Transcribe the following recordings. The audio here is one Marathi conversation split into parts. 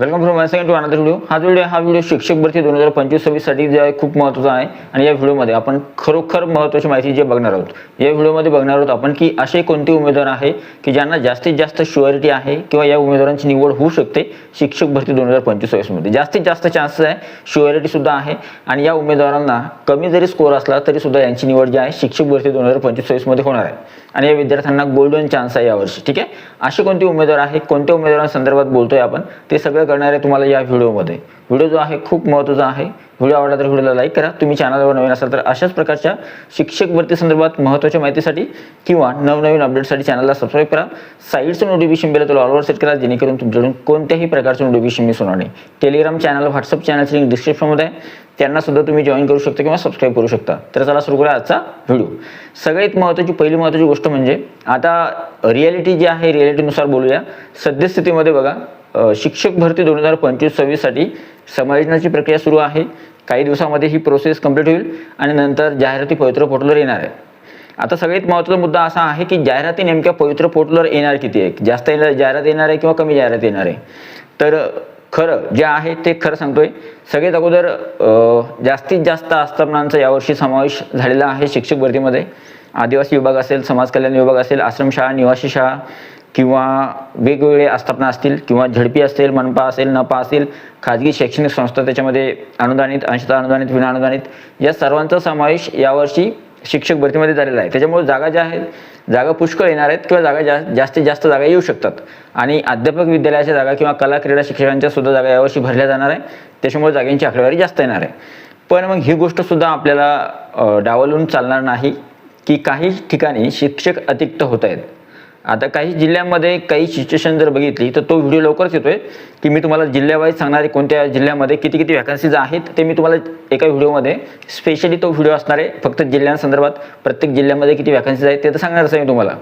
Welcome from once again to another video. हा व्हिडिओ शिक्षक भरती 2025-26 साठी जे आहे खूप महत्त्वाचा आहे आणि या व्हिडिओमध्ये आपण खरोखर महत्त्वाची माहिती जे बघणार आहोत. या व्हिडिओमध्ये बघणार आहोत आपण की असे कोणते उमेदवार आहे की ज्यांना जास्तीत जास्त शुअरिटी आहे किंवा या उमेदवारांची निवड होऊ शकते शिक्षक भरती 2025-26 मध्ये. जास्तीत जास्त चान्सेस आहे, शुअरिटी सुद्धा आहे आणि या उमेदवारांना कमी जरी स्कोर असला तरी सुद्धा यांची निवड जी आहे शिक्षक भरती 2025-26 मध्ये होणार आहे आणि या विद्यार्थ्यांना गोल्डन चान्स आहे यावर्षी. ठीक आहे, असे कोणते उमेदवार आहे, कोणत्या उमेदवारांसंदर्भात बोलतोय आपण ते सगळं करणार आहे तुम्हाला या व्हिडिओमध्ये. व्हिडिओ जो आहे खूप महत्त्वाचा आहे. व्हिडिओ आवडला तर व्हिडिओला लाईक करा. तुम्ही चॅनलवर नवीन असाल तर अशाच प्रकारच्या शिक्षक भरती संदर्भात महत्त्वाच्या माहितीसाठी किंवा नवनवीन अपडेटसाठी चॅनलला सबस्क्राईब करा. साईडचं नोटिफिकेशन बेल ऑलवर सेट करा जेणेकरून तुमच्याकडून कोणत्याही प्रकारचं नोटिफिकेशन मिस होणार नाही. टेलिग्राम चॅनल, व्हॉट्सअप चॅनलची लिंक डिस्क्रिप्शनमध्ये आहे, त्यांना सुद्धा तुम्ही जॉईन करू शकता किंवा सबस्क्राईब करू शकता. तर चला सुरू करूया आजचा व्हिडिओ. सगळ्यात पहिली महत्त्वाची गोष्ट म्हणजे आता रिॲलिटी जी आहे रिॲलिटीनुसार बोलूया. सद्यस्थितीमध्ये बघा, शिक्षक भरती 2025-26 साठी समायोजनाची प्रक्रिया सुरू आहे. काही दिवसामध्ये ही प्रोसेस कंप्लीट होईल आणि नंतर जाहिराती पवित्र पोर्टलवर येणार आहे. आता सगळ्यात महत्त्वाचा मुद्दा असा आहे की जाहिराती नेमक्या पवित्र पोर्टलवर येणार किती आहे, जास्त जाहिरात येणार आहे किंवा कमी जाहिरात येणार आहे. तर खरं जे आहे ते खरं सांगतोय. सगळ्यात अगोदर जास्तीत जास्त आस्थापनांचा यावर्षी समावेश झालेला आहे शिक्षक भरतीमध्ये. आदिवासी विभाग असेल, समाज कल्याण विभाग असेल, आश्रमशाळा, निवासी शाळा किंवा वेगवेगळे आस्थापना असतील किंवा झडपी असेल, मनपा असेल, नपा असेल, खाजगी शैक्षणिक संस्था, त्याच्यामध्ये अनुदानित, अंशतः अनुदानित, विना अनुदानित, या सर्वांचा समावेश यावर्षी शिक्षक भरतीमध्ये झालेला आहे. त्याच्यामुळे जागा ज्या आहेत, जागा पुष्कळ येणार आहेत किंवा जागा जास्तीत जास्त जागा येऊ शकतात आणि अध्यापक विद्यालयाच्या जागा किंवा कला क्रीडा शिक्षकांच्या सुद्धा जागा यावर्षी भरल्या जाणार आहे. त्याच्यामुळे जागांची आकडेवारी जास्त येणार आहे. पण मग ही गोष्ट सुद्धा आपल्याला डावलून चालणार नाही की काही ठिकाणी शिक्षक अतिरिक्त होत आहेत. आता काही जिल्ह्यांमध्ये काही सिच्युएशन जर बघितली तर तो व्हिडिओ लवकरच येतोय की मी तुम्हाला जिल्ह्यावाईज सांगणार आहे कोणत्या जिल्ह्यामध्ये किती किती वॅकन्सीज आहेत ते मी तुम्हाला एका व्हिडिओमध्ये स्पेशली तो व्हिडिओ असणार आहे. फक्त जिल्ह्यांसंदर्भात प्रत्येक जिल्ह्यामध्ये किती वॅकन्सीज आहेत ते तर सांगणारच आहे मी तुम्हाला.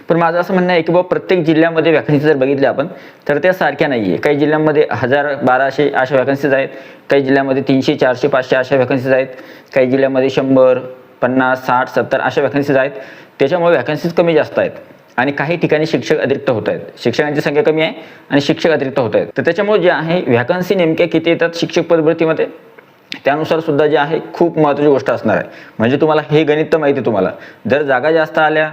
पण माझं असं म्हणणं आहे की बाबा प्रत्येक जिल्ह्यामध्ये वॅकन्सी जर बघितल्या आपण तर त्या सारख्या नाही आहे. काही जिल्ह्यांमध्ये 1000, 1200 अशा वॅकन्सीज आहेत, काही जिल्ह्यामध्ये 300, 400, 500 अशा वॅकन्सीज आहेत, काही जिल्ह्यामध्ये 100, 50, 60, 70 अशा वॅकन्सीज आहेत. त्याच्यामुळे वॅकन्सीज कमी जास्त आहेत आणि काही ठिकाणी शिक्षक अतिरिक्त होत आहेत. शिक्षकांची संख्या कमी आहे आणि शिक्षक अतिरिक्त होत आहेत. तर त्याच्यामुळे जे आहे व्हॅकन्सी नेमक्या किती येतात शिक्षक पदभरतीमध्ये त्यानुसार सुद्धा जे आहे खूप महत्त्वाची गोष्ट असणार आहे. म्हणजे तुम्हाला हे गणित तर माहिती आहे तुम्हाला, जर जागा जास्त आल्या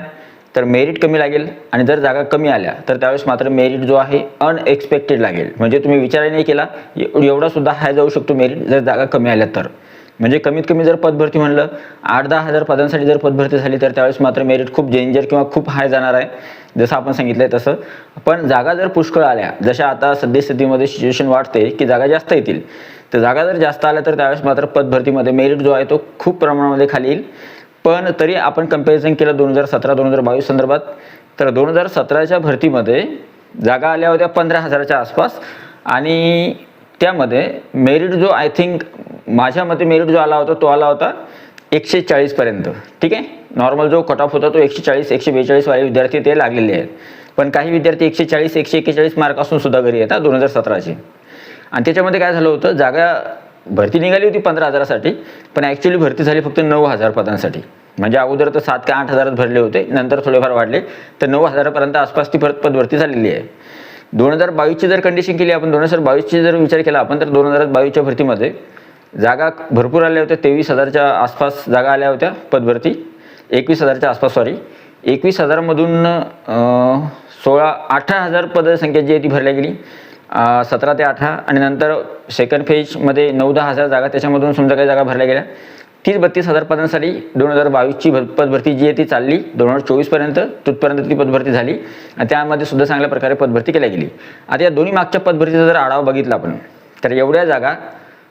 तर मेरिट कमी लागेल आणि जर जागा कमी आल्या तर त्यावेळेस मात्र मेरिट जो आहे अनएक्सपेक्टेड लागेल. म्हणजे तुम्ही विचारही नाही केला एवढा सुद्धा हाय जाऊ शकतो मेरिट जर जागा कमी आल्या तर. म्हणजे कमीत कमी जर पदभरती म्हणलं 8-10 हजार पदांसाठी जर पदभरती झाली तर त्यावेळेस मात्र मेरिट खूप डेंजर किंवा खूप हाय जाणार आहे, जसं आपण सांगितलंय तसं. पण जागा जर पुष्कळ आल्या, जशा आता सद्यस्थितीमध्ये सिच्युएशन वाटते की जागा जास्त येतील, तर जागा जर जास्त आल्या तर त्यावेळेस मात्र पदभरतीमध्ये मेरिट जो आहे तो खूप प्रमाणामध्ये खाली येईल. पण तरी आपण कंपॅरिझन केलं 2017-2022 संदर्भात तर 2017च्या भरतीमध्ये जागा आल्या होत्या 15,000च्या आसपास आणि त्यामध्ये मेरिट जो आय थिंक माझ्या मते मेरिट जो आला होता तो आला होता 140 पर्यंत. ठीक आहे, नॉर्मल जो कट ऑफ होता तो 140-142 वाले विद्यार्थी ते लागलेले आहेत. पण काही विद्यार्थी 140-141 मार्क असून सुद्धा घरी येतात 2017चे. आणि त्याच्यामध्ये काय झालं होतं, जागा भरती निघाली होती 15,000साठी पण ॲक्च्युली भरती झाली फक्त 9,000 पदांसाठी. म्हणजे अगोदर तर 7 का 8,000 भरले होते, नंतर थोडेफार वाढले तर 9,000पर्यंत आसपास ती पदभरती झालेली आहे. 2022ची जर कंडिशन केली आपण, 2022ची जर विचार केला आपण तर 2022च्या भरतीमध्ये जागा भरपूर आल्या होत्या. 23,000च्या आसपास जागा आल्या होत्या पदभरती, 21,000च्या आसपास 21,000मधून 18,000 पदसंख्या जी आहे ती भरल्या गेली 17 ते 18 आणि नंतर सेकंड फेजमध्ये 9-10 हजार जागा त्याच्यामधून समजा काही जागा भरल्या गेल्या. 30-32 पदांसाठी 2022ची पदभरती जी आहे ती चालली 2024पर्यंत, तिथपर्यंत ती पदभरती झाली आणि त्यामध्ये सुद्धा चांगल्या प्रकारे पदभरती केल्या गेली. आता या दोन्ही मागच्या पदभरतीचा जर आढावा बघितला आपण तर एवढ्या जागा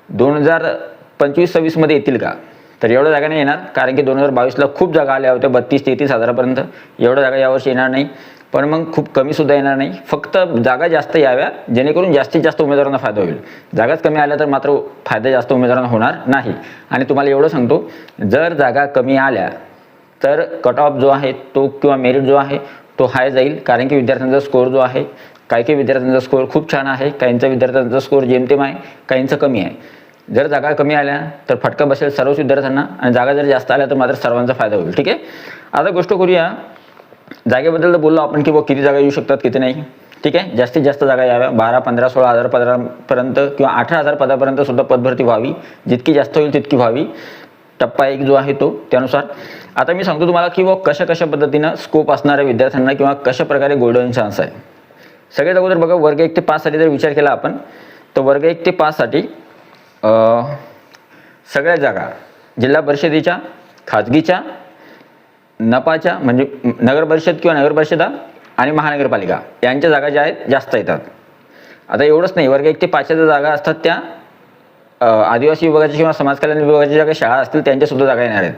2025-26 मध्ये येतील का, तर एवढ्या जागा नाही येणार. कारण की 2022ला खूप जागा आल्या होत्या 32-33 हजारापर्यंत. एवढ्या जागा यावर्षी येणार नाही, पण मग खूप कमी सुद्धा येणार नाही. फक्त जागा जास्त याव्या जेणेकरून जास्तीत जास्त उमेदवारांना फायदा होईल. जागाच कमी आल्या तर मात्र फायदा जास्त उमेदवारांना होणार नाही. आणि तुम्हाला एवढं सांगतो, जर जागा कमी आल्या तर कट ऑफ जो आहे तो किंवा मेरिट जो आहे तो हाय जाईल. कारण की विद्यार्थ्यांचा स्कोर जो आहे, काही विद्यार्थ्यांचा स्कोर खूप छान आहे, काहींचा विद्यार्थ्यांचा स्कोर जेमतेम आहे, काहींचा कमी आहे. जर जागा कमी आल्या तर फटका बसेल सर्वच विद्यार्थ्यांना आणि जागा जर जास्त आल्या तर मात्र सर्वांचा फायदा होईल. ठीक आहे, आता गोष्ट करूया जागेबद्दल. तर बोललो आपण की किती जागा येऊ शकतात किती नाही. ठीक आहे. जास्तीत जास्त जागा याव्या, 12, 15, 16,000 पदापर्यंत किंवा 18,000 पदापर्यंत सुद्धा पदभरती व्हावी, जितकी जास्त होईल तितकी व्हावी. टप्पा 1 जो आहे तो त्यानुसार. आता मी सांगतो तुम्हाला की कशा कशा पद्धतीनं स्कोप असणाऱ्या विद्यार्थ्यांना किंवा कशा प्रकारे गोल्डन चान्स आहे. सगळ्यात अगोदर बघा, वर्ग 1 ते 5 साठी जर विचार केला आपण, तर वर्ग 1 ते 5 साठी सगळ्या जागा जिल्हा परिषदेच्या, खाजगीच्या, नपाच्या म्हणजे नगर परिषद किंवा नगर परिषदा आणि महानगरपालिका यांच्या जागा ज्या आहेत जास्त येतात. आता एवढंच नाही, वर्ग 1 ते 5 च्या जागा असतात त्या आदिवासी विभागाच्या किंवा समाज कल्याण विभागाच्या ज्या काही शाळा असतील त्यांच्या सुद्धा जागा येणार आहेत.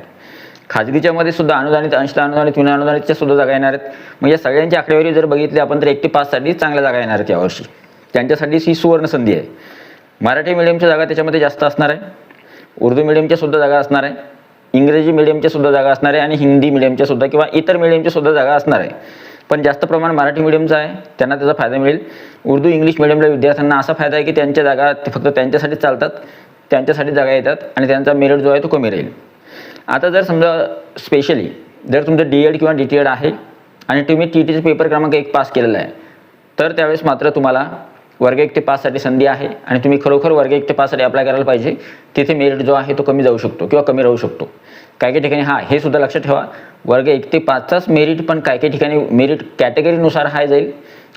खाजगीच्यामध्ये सुद्धा अनुदानित, अंशतः अनुदानित, विना अनुदानितच्या सुद्धा जागा येणार आहेत. मग या सगळ्यांची आकडेवारी जर बघितली आपण तर 1 ते 5 साठी चांगल्या जागा येणार आहेत यावर्षी. त्यांच्यासाठी ही सुवर्ण संधी आहे. मराठी मीडियमच्या जागा त्याच्यामध्ये जास्त असणार आहे, उर्दू मीडियमच्या सुद्धा जागा असणार आहे, इंग्रजी मीडियमच्या सुद्धा जागा असणार आहे आणि हिंदी मीडियमच्या सुद्धा किंवा इतर मीडियमच्या सुद्धा जागा असणार आहे. पण जास्त प्रमाण मराठी मीडियमचं आहे, त्यांना त्याचा फायदा मिळेल. उर्दू इंग्लिश मीडियमच्या विद्यार्थ्यांना असा फायदा आहे की त्यांच्या जागा फक्त त्यांच्यासाठी चालतात, त्यांच्यासाठी जागा येतात आणि त्यांचा मेरिट जो आहे तो कमी राहील. आता जर समजा स्पेशली जर तुमचं DED किंवा DTED आहे आणि तुम्ही TETचा पेपर क्रमांक 1 पास केलेला आहे, तर त्यावेळेस मात्र तुम्हाला वर्ग 1 ते 5 साठी संधी आहे आणि तुम्ही खरोखर वर्ग 1 ते 5 साठी अप्लाय करायला पाहिजे. तिथे मेरिट जो आहे तो कमी जाऊ शकतो किंवा कमी राहू शकतो काही काही ठिकाणी. हे सुद्धा लक्षात ठेवा, वर्ग 1 ते 5चाच मेरिट पण काही काही ठिकाणी मेरिट कॅटेगरीनुसार हाय जाईल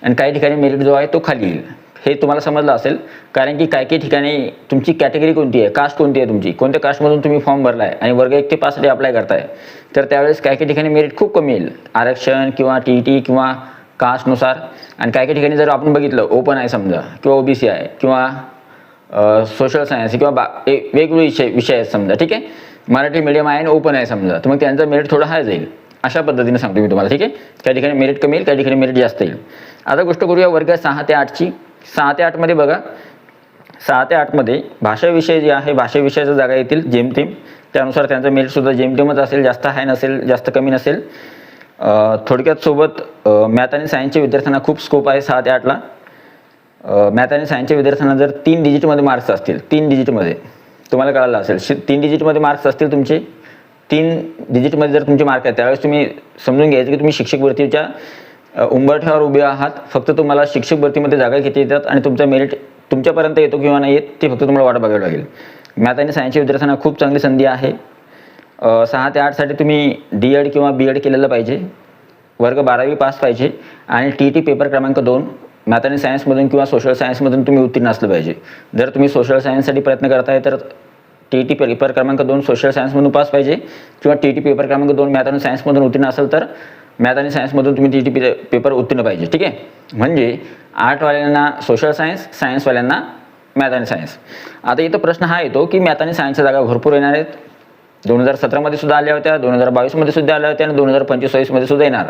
आणि काही ठिकाणी मेरिट जो आहे तो खाली येईल. हे तुम्हाला समजलं असेल, कारण की काही काही ठिकाणी तुमची कॅटेगरी कोणती आहे, कास्ट कोणती आहे तुमची, कोणत्या कास्टमधून तुम्ही फॉर्म भरला आहे आणि वर्ग 1 ते 5 साठी अप्लाय करताय, तर त्यावेळेस काही काही ठिकाणी मेरिट खूप कमी येईल आरक्षण किंवा TET किंवा कास्टनुसार. आणि काही काही ठिकाणी जर आपण बघितलं ओपन आहे समजा किंवा OBC आहे किंवा सोशल सायन्स किंवा वेगवेगळे विषय आहेत समजा, ठीक आहे, मराठी मीडियम आहे आणि ओपन आहे समजा, तर मग त्यांचं मेरिट थोडं हाय जाईल. अशा पद्धतीने सांगतो मी तुम्हाला, ठीक आहे. काही ठिकाणी मेरिट कमी येईल, काही ठिकाणी मेरिट जास्त येईल. आता गोष्ट करूया वर्ग 6 ते 8ची. 6 ते 8मध्ये बघा, 6 ते 8मध्ये भाषा विषय जे आहे, भाषा विषयाच्या जागा येतील जेमतेम. त्यानुसार त्यांचं मेरिटसुद्धा जेमतेमच असेल, जास्त हाय नसेल, जास्त कमी नसेल. थोडक्यात सोबत मॅथ आणि सायन्सच्या विद्यार्थ्यांना खूप स्कोप आहे 6 ते 8ला. मॅथ आणि सायन्सच्या विद्यार्थ्यांना जर 3 डिजिटमध्ये मार्क्स असतील, 3 डिजिटमध्ये तुम्हाला कळालं असेल, 3 डिजिटमध्ये मार्क्स असतील तुमचे, 3 डिजिटमध्ये जर तुमचे मार्क आहेत, त्यावेळेस तुम्ही समजून घ्यायचं की तुम्ही शिक्षक भरतीच्या उंबरठ्यावर उभे आहात. फक्त तुम्हाला शिक्षक भरतीमध्ये जागा किती येतात आणि तुमचा मेरिट तुमच्यापर्यंत येतो किंवा नाही येत ते फक्त तुम्हाला वाट बघावी लागेल. मॅथ आणि सायन्सच्या विद्यार्थ्यांना खूप चांगली संधी आहे. 6 ते 8 साठी तुम्ही DED किंवा BED केलेलं पाहिजे, वर्ग 12वी पास पाहिजे आणि TET पेपर क्रमांक 2 मॅथ आणि सायन्समधून किंवा सोशल सायन्समधून तुम्ही उत्तीर्ण असलं पाहिजे. जर तुम्ही सोशल सायन्ससाठी प्रयत्न करताय तर TET पेपर क्रमांक 2 सोशल सायन्समधून पास पाहिजे किंवा TET पेपर क्रमांक 2 मॅथ आणि सायन्समधून उत्तीर्ण असेल तर मॅथ आणि सायन्समधून तुम्ही TET पेपर उत्तीर्ण पाहिजे, ठीक आहे. म्हणजे आर्टवाल्यांना सोशल सायन्स, सायन्सवाल्यांना मॅथ आणि सायन्स. आता इथं प्रश्न हा येतो की मॅथ आणि सायन्सच्या जागा भरपूर येणार आहेत. 2017मध्ये सुद्धा आल्या होत्या, 2022मध्ये सुद्धा आल्या होत्या आणि 2025-26मध्ये सुद्धा येणार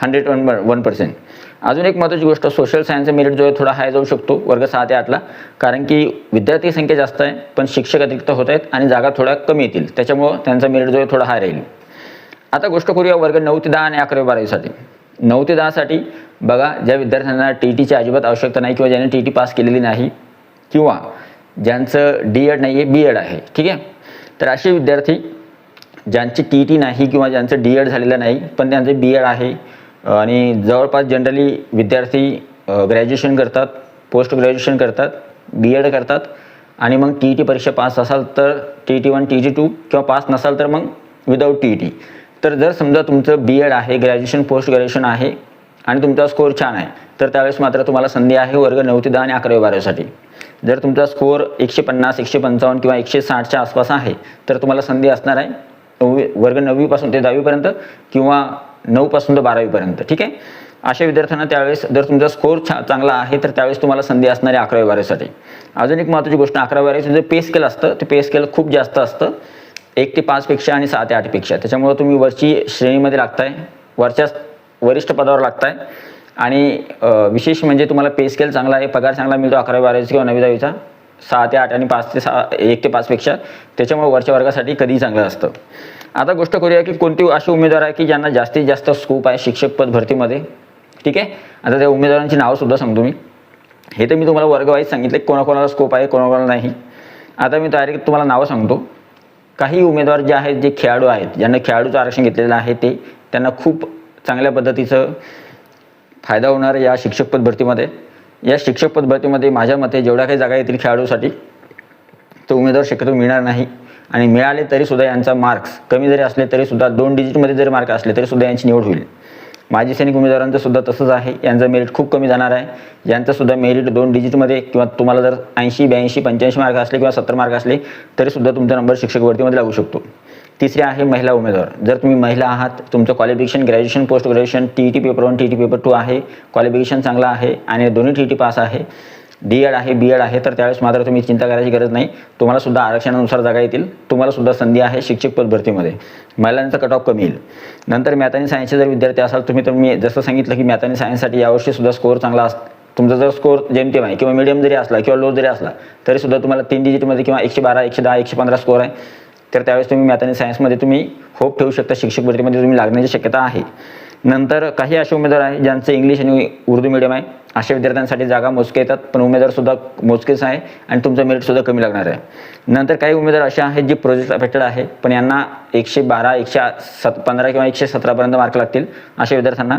101%. अजून एक महत्त्वाची गोष्ट, सोशल सायन्सचा मेरिट जो आहे थोडा हाय जाऊ शकतो वर्ग 6 ते 8ला, कारण की विद्यार्थी संख्या जास्त आहे पण शिक्षक अतिरिक्त होत आहेत आणि जागा थोड्या कमी येतील, त्याच्यामुळं त्यांचा मेरिट जो आहे थोडा हाय राहील. आता गोष्ट करूया वर्ग 9 ते 10 आणि 11वी-12वीसाठी. 9 ते 10साठी बघा, ज्या विद्यार्थ्यांना TETची अजिबात आवश्यकता नाही किंवा ज्यांनी TET पास केलेली नाही किंवा ज्यांचं DED नाही आहे, BED आहे, ठीक आहे, तर असे विद्यार्थी ज्यांची TET नाही किंवा ज्यांचं DED झालेलं नाही पण त्यांचं BED आहे आणि जवळपास जनरली विद्यार्थी ग्रॅज्युएशन करतात, पोस्ट ग्रॅज्युएशन करतात, BED करतात आणि मग TET परीक्षा पास असाल तर TET1 TET2 किंवा पास नसाल तर मग विदाऊट TET. तर जर समजा तुमचं BED आहे, ग्रॅज्युएशन पोस्ट ग्रॅज्युएशन आहे आणि तुमचा स्कोअर छान आहे तर त्यावेळेस मात्र तुम्हाला संधी आहे वर्ग 9 ते 10 आणि 11वी-12वीसाठी. जर तुमचा स्कोअर 150, 155 किंवा 160च्या आसपास आहे तर तुम्हाला संधी असणार आहे वर्ग 9वीपासून ते 10वीपर्यंत किंवा 9पासून ते 12वीपर्यंत, ठीक आहे. अशा विद्यार्थ्यांना त्यावेळेस जर तुमचा स्कोअर चांगला आहे तर त्यावेळेस तुम्हाला संधी असणार आहे 11वी-12वीसाठी. अजून एक महत्त्वाची गोष्ट, 11वी-12वीचं जे पे स्केल असतं ते पे स्केल खूप जास्त असतं, 1 ते 5 पेक्षा आणि 6 ते 8 पेक्षा. त्याच्यामुळे तुम्ही वरची श्रेणीमध्ये लागताय, वरच्या वरिष्ठ पदावर लागताय आणि विशेष म्हणजे तुम्हाला पे स्केल चांगला आहे, पगार चांगला मिळतो 11वी-12वीचा किंवा 9वी-10वीचा 6 ते 8 आणि 5 ते 6, 1 ते 5 पेक्षा. त्याच्यामुळे वरच्या वर्गासाठी कधीही चांगलं असतं. आता गोष्ट करूया की कोणते असे उमेदवार आहे की ज्यांना जास्तीत जास्त स्कोप आहे शिक्षक पद भरतीमध्ये, ठीक आहे. आता त्या उमेदवारांची नावंसुद्धा सांगतो मी. हे तर मी तुम्हाला वर्गवाईज सांगितले कोणाकोणाला स्कोप आहे, कोणाकोणाला नाही. आता मी डायरेक्ट तुम्हाला नावं सांगतो. काही उमेदवार जे आहेत, जे खेळाडू आहेत, ज्यांना खेळाडूचं आरक्षण घेतलेलं आहे, त्यांना खूप चांगल्या पद्धतीचं फायदा होणार या शिक्षक पद भरतीमध्ये. या शिक्षक पद भरतीमध्ये माझ्या मते जेवढ्या काही जागा येतील खेळाडूसाठी तो उमेदवार शक्यतो मिळणार नाही, आणि मिळाले तरीसुद्धा यांचा मार्क्स कमी जरी असले तरीसुद्धा 2 डिजिटमध्ये जरी मार्क असले तरीसुद्धा यांची निवड होईल. माजी सैनिक उमेदवारांचं सुद्धा तसंच आहे, यांचं मेरिट खूप कमी जाणार आहे. यांचंसुद्धा मेरिट 2 डिजिटमध्ये किंवा तुम्हाला जर 80, 82, 85 मार्क असले किंवा 70 मार्क असले तरीसुद्धा तुमचा नंबर शिक्षक भरतीमध्ये लागू शकतो. तिसरे आहे महिला उमेदवार. जर तुम्ही महिला आहात, तुमचं qualification graduation, post graduation, TET paper 1, TET paper 2 आहे, क्वालिफिकेशन चांगलं आहे आणि दोन्ही TET पास आहे, D.Ed आहे, B.Ed आहे, तर त्यावेळेस मात्र तुम्ही चिंता करायची गरज नाही. तुम्हाला सुद्धा आरक्षणानुसार जागा येतील, तुम्हाला सुद्धा संधी आहे शिक्षक पद भरतीमध्ये. महिलांचा कट ऑफ कमी येईल. नंतर मॅथ आणि सायन्सचे जर विद्यार्थी असाल तुम्ही, तर मी जसं सांगितलं की मॅथ आणि सायन्ससाठी यावर्षी सुद्धा स्कोअर चांगला तुमचा जर स्कोअर जेमतेम आहे किंवा मिडियम जरी असला किंवा लो जरी असला तरीसुद्धा तुम्हाला 3 डिजिटमध्ये किंवा 112, 110, 115 स्कोअर आहे, तर त्यावेळेस तुम्ही मॅथ आणि सायन्समध्ये तुम्ही होप ठेवू शकता, शिक्षक भरतीमध्ये तुम्ही लागण्याची शक्यता आहे. नंतर काही असे उमेदवार आहे ज्यांचं इंग्लिश आणि उर्दू मीडियम आहे, अशा विद्यार्थ्यांसाठी जागा मोजके येतात, पण उमेदवारसुद्धा मोजकेच आहे आणि तुमचं मेरिटसुद्धा कमी लागणार आहे. नंतर काही उमेदवार असे आहेत जे प्रोजेक्ट अफेक्टेड आहे, पण यांना 112, 115 किंवा 117पर्यंत मार्क लागतील. अशा विद्यार्थ्यांना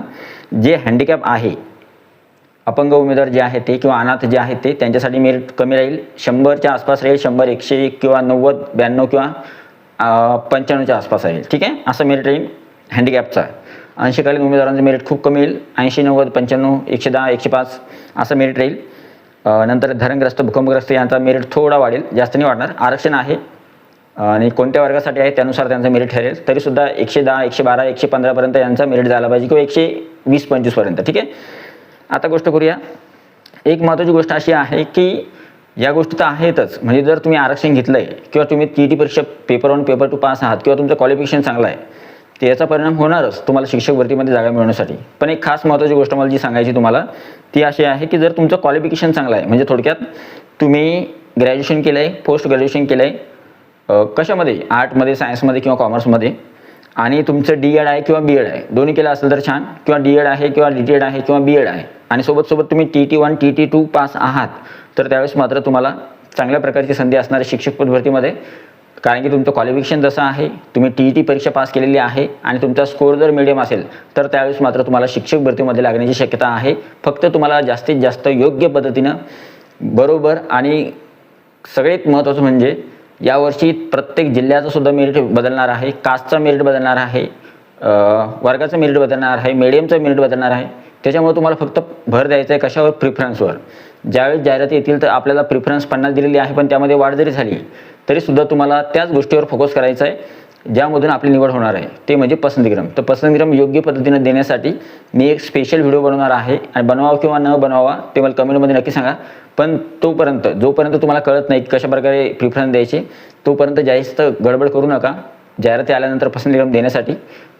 जे हँडिकॅप आहे, अपंग उमेदवार जे आहेत ते किंवा अनाथ जे आहेत ते, त्यांच्यासाठी मेरिट कमी राहील, 100च्या आसपास राहील, 100, 101 किंवा 90, 92 किंवा 95च्या आसपास राहील. ठीक आहे, असं मेरिट राहील हँडिकॅपचा. अंशकालीन उमेदवारांचं मेरिट खूप कमी येईल, 80, 90, 95, 110, 105 असं मेरिट राहील. नंतर धरणग्रस्त, भूकंपग्रस्त यांचा मेरिट थोडा वाढेल, जास्त नाही वाढणार. आरक्षण आहे आणि कोणत्या वर्गासाठी आहे त्यानुसार त्यांचं मेरिट ठरेल. तरीसुद्धा 110, 112, 115पर्यंत यांचा मेरिट जायला पाहिजे किंवा 120, 25पर्यंत. ठीक आहे, आता गोष्ट करूया. एक महत्त्वाची गोष्ट अशी आहे की या गोष्टी तर आहेतच, म्हणजे जर तुम्ही आरक्षण घेतलं आहे किंवा तुम्ही TET परीक्षा पेपर 1, पेपर 2 पास आहात किंवा तुमचं क्वालिफिकेशन चांगलं आहे, तर याचा परिणाम होणारच तुम्हाला शिक्षक भरतीमध्ये जागा मिळवण्यासाठी. पण एक खास महत्त्वाची गोष्ट मला जी सांगायची तुम्हाला ती अशी आहे की जर तुमचं क्वालिफिकेशन चांगलं आहे, म्हणजे थोडक्यात तुम्ही ग्रॅज्युएशन केलं आहे, पोस्ट ग्रॅज्युएशन केलं आहे, कशामध्ये, आर्टमध्ये, सायन्समध्ये किंवा कॉमर्समध्ये, आणि तुमचं D.Ed आहे किंवा B.Ed आहे, दोन्ही केलं असेल तर छान, किंवा D.Ed आहे किंवा D.Ed आहे किंवा B.Ed आहे, आणि सोबत तुम्ही TET 1, TET 2 पास आहात, तर त्यावेळेस मात्र तुम्हाला चांगल्या प्रकारची संधी असणार आहे शिक्षक पद भरतीमध्ये. कारण की तुमचं क्वालिफिकेशन जसं आहे, तुम्ही TET परीक्षा पास केलेली आहे आणि तुमचा स्कोअर जर मिडियम असेल तर त्यावेळेस मात्र तुम्हाला शिक्षक भरतीमध्ये लागण्याची शक्यता आहे. फक्त तुम्हाला जास्तीत जास्त योग्य पद्धतीनं बरोबर, आणि सगळ्यात महत्त्वाचं म्हणजे यावर्षी प्रत्येक जिल्ह्याचं सुद्धा मेरिट बदलणार आहे, कास्टचं मेरिट बदलणार आहे, वर्गाचं मेरिट बदलणार आहे, मीडियमचं मेरिट बदलणार आहे. त्याच्यामुळे तुम्हाला फक्त भर द्यायचा आहे कशावर, प्रिफरन्सवर. ज्यावेळेस जाहिराती येतील तर आपल्याला प्रिफरन्स 50 दिलेली आहे, पण त्यामध्ये वाढ जरी झाली तरीसुद्धा तुम्हाला त्याच गोष्टीवर फोकस करायचा आहे ज्यामधून आपली निवड होणार आहे, ते म्हणजे पसंतीक्रम. तर पसंतीक्रम योग्य पद्धतीने देण्यासाठी मी एक स्पेशल व्हिडिओ बनवणार आहे, आणि बनवावा किंवा न बनवावा ते मला कमेंटमध्ये नक्की सांगा. पण जोपर्यंत तुम्हाला कळत नाही कशा प्रकारे प्रिफरन्स द्यायचे, तोपर्यंत जास्त गडबड करू नका. जाहिराती आल्यानंतर पसंतीक्रम देण्यासाठी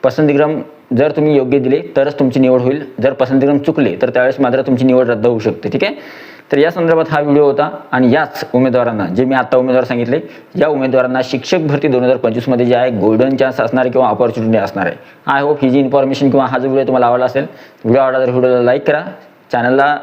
पसंतीक्रम जर तुम्ही योग्य दिले तरच तुमची निवड होईल, जर पसंतीक्रम चुकले तर त्यावेळेस मात्र तुमची निवड रद्द होऊ शकते. ठीक आहे, तर या संदर्भात हा व्हिडिओ होता. आणि याच उमेदवारांना, जे मी आता उमेदवार सांगितले, या उमेदवारांना शिक्षक भरती 2025मध्ये जे आहे गोल्डन चान्स असणार आहे किंवा ऑपॉर्च्युनिटी असणार आहे. आय होप ही जी इन्फॉर्मेशन किंवा हा जो व्हिडिओ तुम्हाला आवडला असेल. व्हिडिओ आवडला तर व्हिडिओला लाईक करा, चॅनलला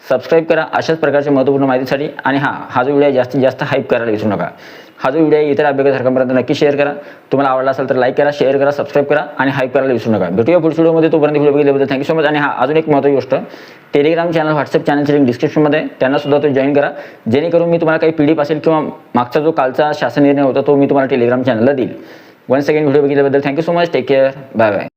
सबस्क्राईब करा अशाच प्रकारच्या महत्त्वपूर्ण माहितीसाठी. आणि हा जो व्हिडिओ जास्तीत जास्त हाईप करायला विसरू नका. हा जो व्हिडिओ इतर अभ्यासकांपर्यंत नक्की शेअर करा. तुम्हाला आवडला असेल तर लाईक करा, शेअर करा, सबस्क्राईब करा आणि हाईप करायला विसरू नका. भेटूया पुढच्या व्हिडिओमध्ये. तोपर्यंत व्हिडिओ बघितल्याबद्दल थँक्यू सो मच. आणि अजून एक महत्त्वाची गोष्ट, टेलिग्राम चॅनल, व्हॉट्सअप चॅनलची लिंक डिस्क्रिप्शनमध्ये आहे, त्यांना सुद्धा तो जॉईन करा, जेणेकरून मी तुम्हाला काही PDF असेल किंवा मागचा जो कालचा शासन निर्णय होता तो मी तुम्हाला टेलिग्राम चॅनलला देईल. वन्स अगेन व्हिडिओ बघितल्याबद्दल thank you so much. Take care, bye bye.